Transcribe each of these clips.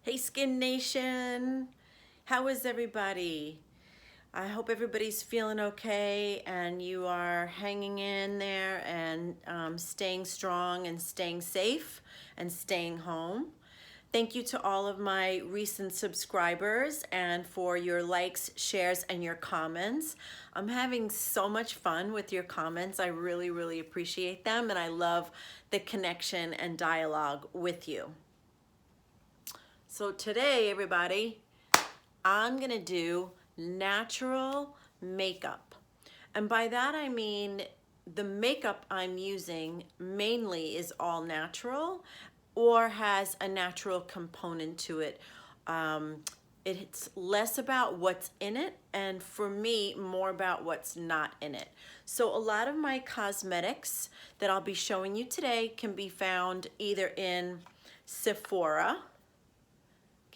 Hey Skin Nation, how is everybody? I hope everybody's feeling okay and you are hanging in there and staying strong and staying safe and staying home. Thank you to all of my recent subscribers and for your likes, shares, and your comments. I'm having so much fun with your comments. I really, really appreciate them, and I love the connection and dialogue with you. So today, everybody, I'm gonna do natural makeup. And by that I mean the makeup I'm using mainly is all natural or has a natural component to it. Um, it's less about what's in it, and for me, more about what's not in it. So a lot of my cosmetics that I'll be showing you today can be found either in Sephora.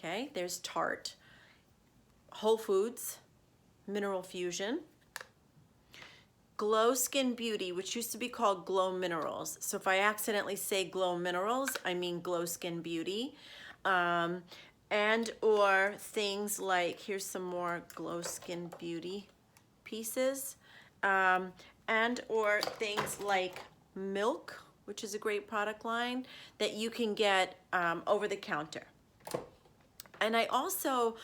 Okay, there's Tarte, Whole Foods, Mineral Fusion, Glow Skin Beauty, which used to be called Glow Minerals. So if I accidentally say Glow Minerals, I mean Glow Skin Beauty. And or things like, here's some more Glow Skin Beauty pieces. And or things like Milk, which is a great product line that you can get over the counter. And I also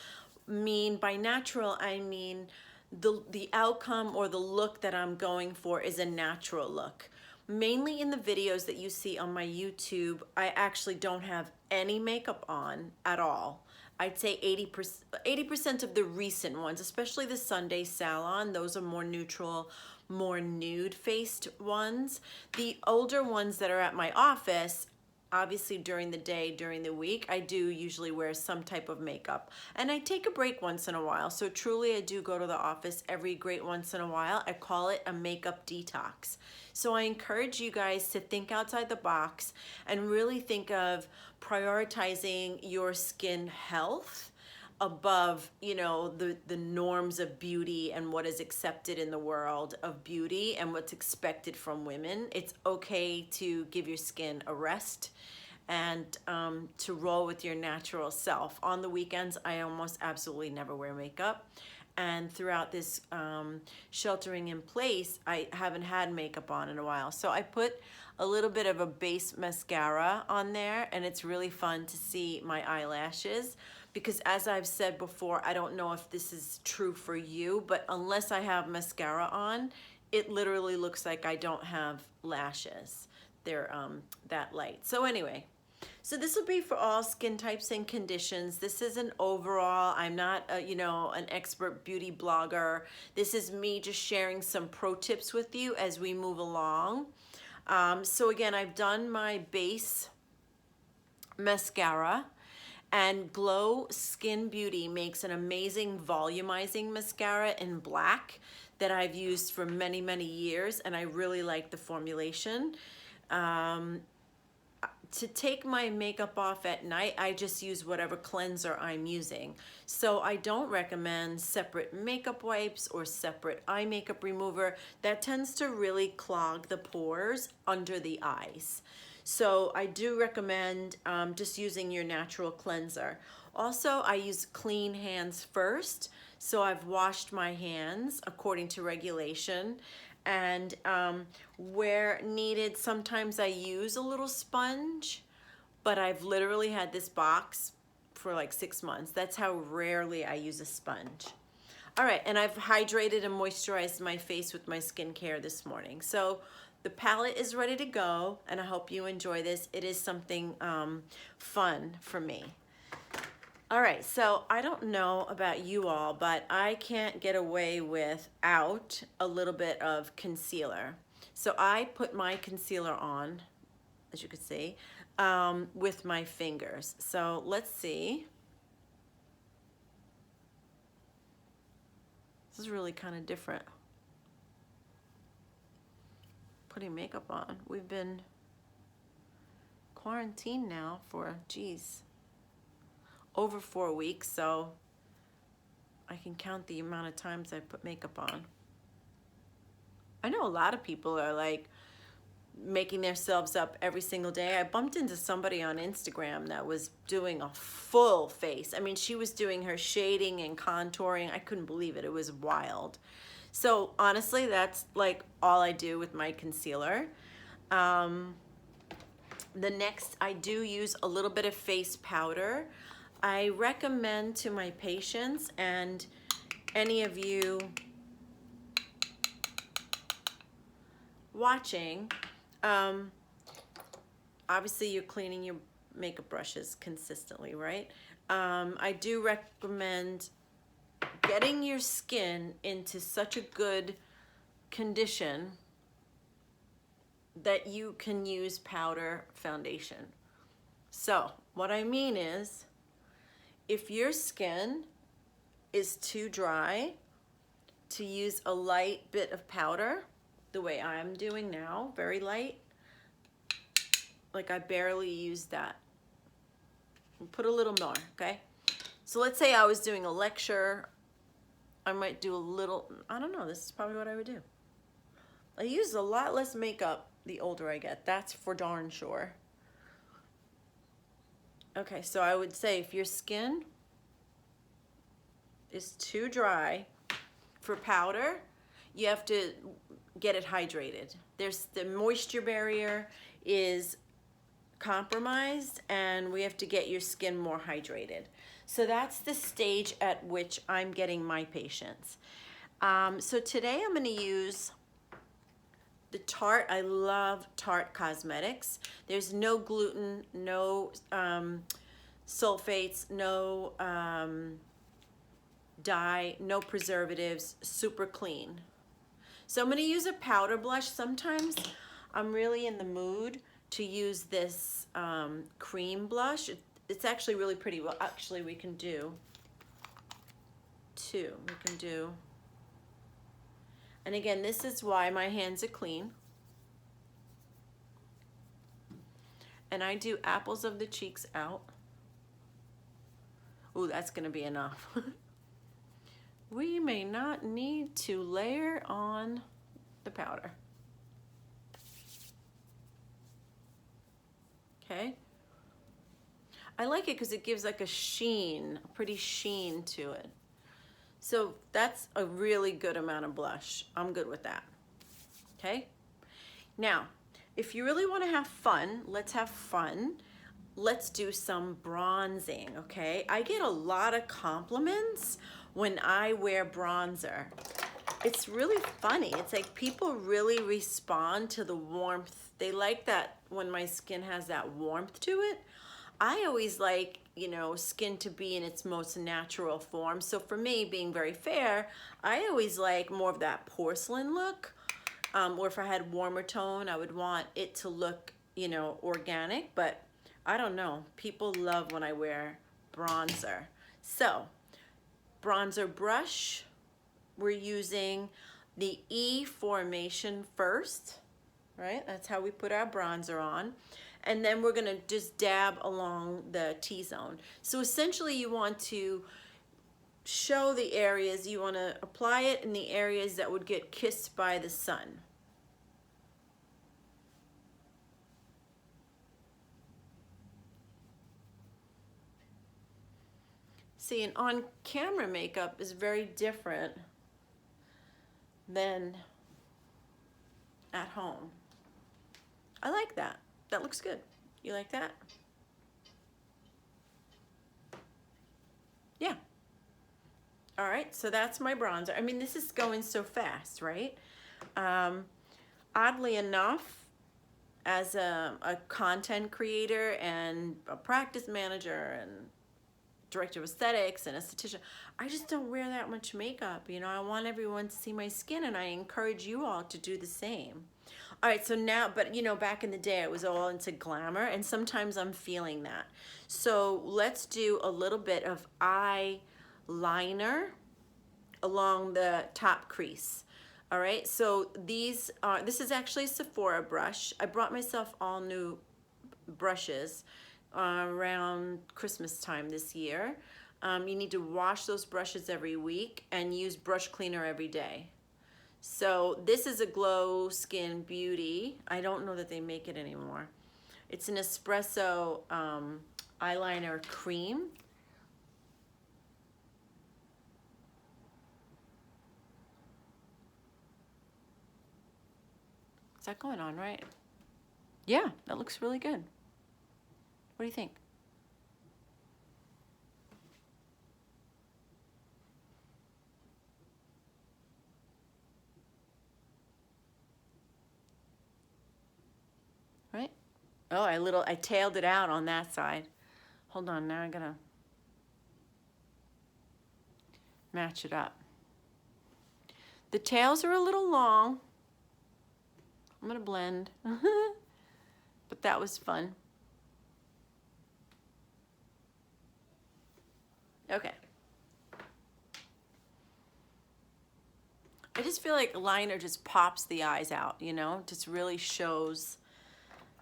mean by natural, I mean the outcome or the look that I'm going for is a natural look. Mainly in the videos that you see on my YouTube, I actually don't have any makeup on at all. I'd say 80% of the recent ones, especially the Sunday Salon, those are more neutral, more nude-faced ones. The older ones that are at my office, obviously during the day, during the week, I do usually wear some type of makeup. And I take a break once in a while. So truly I do go to the office every great once in a while. I call it a makeup detox. So I encourage you guys to think outside the box and really think of prioritizing your skin health above, the norms of beauty and what is accepted in the world of beauty and what's expected from women. It's okay to give your skin a rest and to roll with your natural self. On the weekends, I almost absolutely never wear makeup. And throughout this sheltering in place, I haven't had makeup on in a while. So I put a little bit of a base mascara on there, and it's really fun to see my eyelashes because, as I've said before, I don't know if this is true for you, but unless I have mascara on, it literally looks like I don't have lashes. They're that light. So anyway, so this will be for all skin types and conditions. This is an overall, I'm not an expert beauty blogger. This is me just sharing some pro tips with you as we move along. So again, I've done my base mascara, and Glow Skin Beauty makes an amazing volumizing mascara in black that I've used for many, many years, and I really like the formulation. To take my makeup off at night, I just use whatever cleanser I'm using. So I don't recommend separate makeup wipes or separate eye makeup remover. That tends to really clog the pores under the eyes. So I do recommend just using your natural cleanser. Also, I use clean hands first. So I've washed my hands according to regulation. And where needed, sometimes I use a little sponge, but I've literally had this box for like 6 months. That's how rarely I use a sponge. All right, and I've hydrated and moisturized my face with my skincare this morning. So the palette is ready to go, and I hope you enjoy this. It is something fun for me. All right, so I don't know about you all, but I can't get away without a little bit of concealer. So I put my concealer on, as you can see, with my fingers. So let's see. This is really kind of different. Putting makeup on. We've been quarantined now for, geez, over 4 weeks, so I can count the amount of times I put makeup on. I know a lot of people are like, making themselves up every single day. I bumped into somebody on Instagram that was doing a full face. I mean, she was doing her shading and contouring. I couldn't believe it. It was wild. So honestly, that's like all I do with my concealer. The next, I do use a little bit of face powder. I recommend to my patients and any of you watching, obviously you're cleaning your makeup brushes consistently, right? I do recommend getting your skin into such a good condition that you can use powder foundation. So what I mean is, if your skin is too dry to use a light bit of powder, the way I'm doing now, very light, like I barely use that. Put a little more, okay? So let's say I was doing a lecture, I might do a little, I don't know, this is probably what I would do. I use a lot less makeup the older I get, that's for darn sure. Okay, so I would say if your skin is too dry for powder, you have to get it hydrated. There's the moisture barrier is compromised and we have to get your skin more hydrated. So that's the stage at which I'm getting my patients. So today I'm going to use the Tarte. I love Tarte Cosmetics. There's no gluten, no sulfates, no dye, no preservatives, super clean. So I'm going to use a powder blush. Sometimes I'm really in the mood to use this cream blush. It's actually really pretty. Well, actually we can do two. We can do, and again, this is why my hands are clean. And I do apples of the cheeks out. Ooh, that's gonna be enough. We may not need to layer on the powder. Okay. I like it because it gives like a sheen, a pretty sheen to it. So that's a really good amount of blush. I'm good with that. Okay. Now, if you really want to have fun, let's have fun. Let's do some bronzing, okay? I get a lot of compliments when I wear bronzer. It's really funny. It's like people really respond to the warmth. They like that when my skin has that warmth to it. I always like, you know, skin to be in its most natural form. So for me, being very fair, I always like more of that porcelain look. Or if I had warmer tone, I would want it to look, you know, organic. But I don't know. People love when I wear bronzer. So, bronzer brush. We're using the E formation first, right? That's how we put our bronzer on. And then we're gonna just dab along the T-zone. So essentially you want to show the areas, you wanna apply it in the areas that would get kissed by the sun. See, and on camera makeup is very different than at home. I like that. That looks good. You like that? Yeah. All right, so that's my bronzer. I mean, this is going so fast, right? Oddly enough, as a content creator and a practice manager and director of aesthetics and esthetician, I just don't wear that much makeup. You know, I want everyone to see my skin, and I encourage you all to do the same. All right, so now, but you know, back in the day, I was all into glamour, and sometimes I'm feeling that. So let's do a little bit of eyeliner along the top crease. All right, so this is actually a Sephora brush. I brought myself all new brushes around Christmas time this year. You need to wash those brushes every week and use brush cleaner every day. So this is a Glow Skin Beauty. I don't know that they make it anymore. It's an espresso eyeliner cream. Is that going on right? Yeah, that looks really good. What do you think? Right? Oh, I tailed it out on that side. Hold on, now I gotta match it up. The tails are a little long. I'm gonna blend. But that was fun. Okay. I just feel like liner just pops the eyes out, you know? Just really shows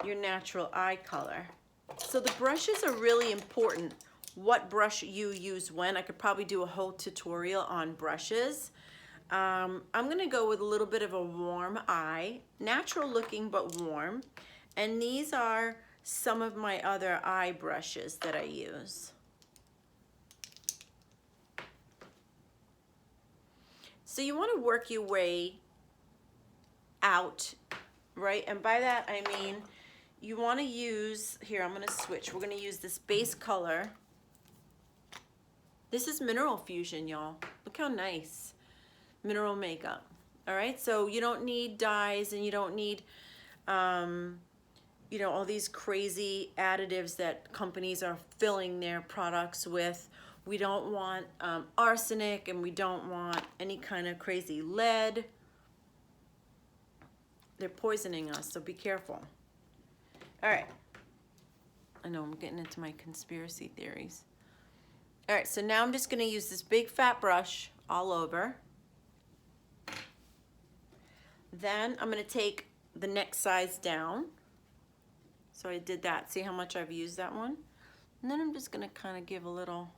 your natural eye color. So the brushes are really important. What brush you use when. I could probably do a whole tutorial on brushes. I'm gonna go with a little bit of a warm eye, natural looking but warm. And these are some of my other eye brushes that I use. So you want to work your way out, right? And by that I mean you want to use, here I'm going to switch. We're going to use this base color. This is Mineral Fusion, y'all. Look how nice. Mineral makeup. All right, so you don't need dyes and you don't need, you know, all these crazy additives that companies are filling their products with. We don't want arsenic, and we don't want any kind of crazy lead. They're poisoning us, so be careful. All right. I know I'm getting into my conspiracy theories. All right, so now I'm just gonna use this big fat brush all over. Then I'm gonna take the next size down. So I did that. See how much I've used that one? And then I'm just gonna kind of give a little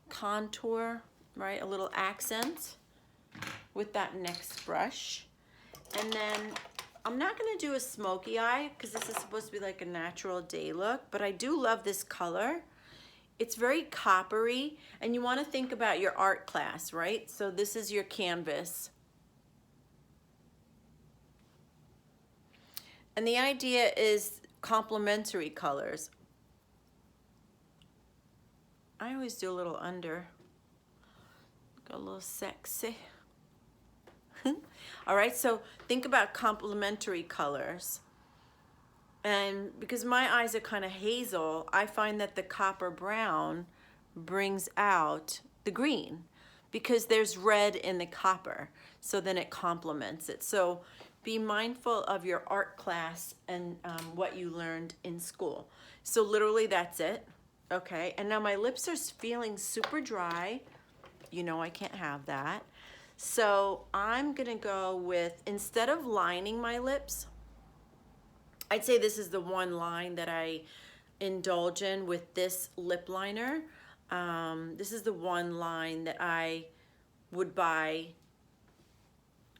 contour, right? A little accent with that next brush. And then I'm not gonna do a smoky eye because this is supposed to be like a natural day look, but I do love this color. It's very coppery, and you wanna think about your art class, right? So this is your canvas. And the idea is complementary colors. I always do a little under. Go a little sexy. All right, so think about complementary colors. And because my eyes are kind of hazel, I find that the copper brown brings out the green because there's red in the copper. So then it complements it. So be mindful of your art class and what you learned in school. So literally that's it. Okay, and now my lips are feeling super dry. You know I can't have that. So I'm gonna go with, instead of lining my lips, I'd say this is the one line that I indulge in with this lip liner. This is the one line that I would buy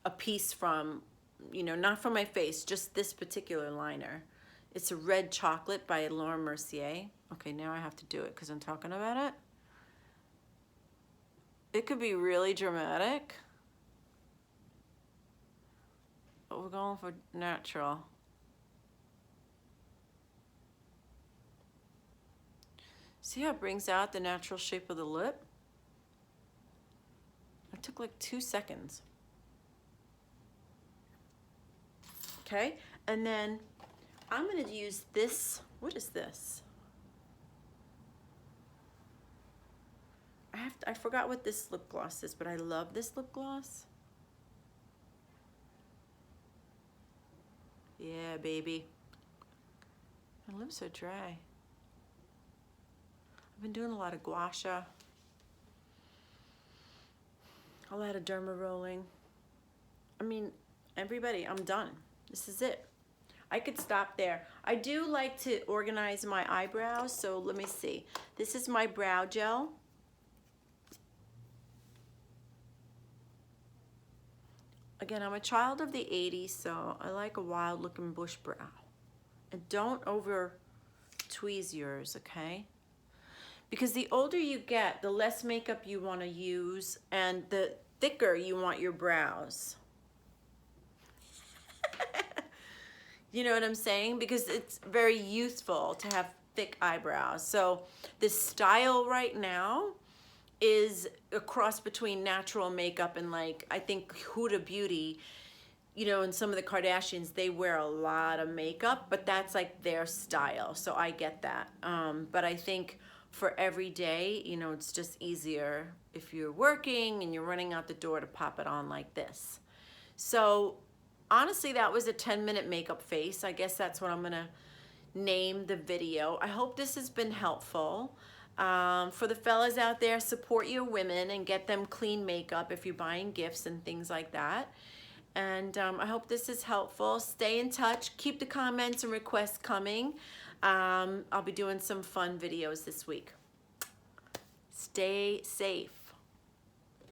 a piece from, you know, not from my face, just this particular liner. It's a Red Chocolate by Laura Mercier. Okay, now I have to do it because I'm talking about it. It could be really dramatic, but we're going for natural. See how it brings out the natural shape of the lip? It took like 2 seconds. Okay, and then I'm gonna use this, what is this? I forgot what this lip gloss is, but I love this lip gloss. Yeah, baby. My lips are dry. I've been doing a lot of gua sha, a lot of derma rolling. I mean, everybody, I'm done. This is it. I could stop there. I do like to organize my eyebrows, so let me see. This is my brow gel. Again, I'm a child of the 80s, so I like a wild looking bush brow. And don't over tweeze yours, okay? Because the older you get, the less makeup you want to use and the thicker you want your brows. You know what I'm saying? Because it's very youthful to have thick eyebrows. So this style right now is a cross between natural makeup and, like, I think Huda Beauty, you know, and some of the Kardashians, they wear a lot of makeup, but that's like their style. So I get that. But I think for every day, you know, it's just easier if you're working and you're running out the door to pop it on like this. So honestly, that was a 10-minute makeup face. I guess that's what I'm gonna name the video. I hope this has been helpful. For the fellas out there, support your women and get them clean makeup if you're buying gifts and things like that. And I hope this is helpful. Stay in touch. Keep the comments and requests coming. I'll be doing some fun videos this week. Stay safe.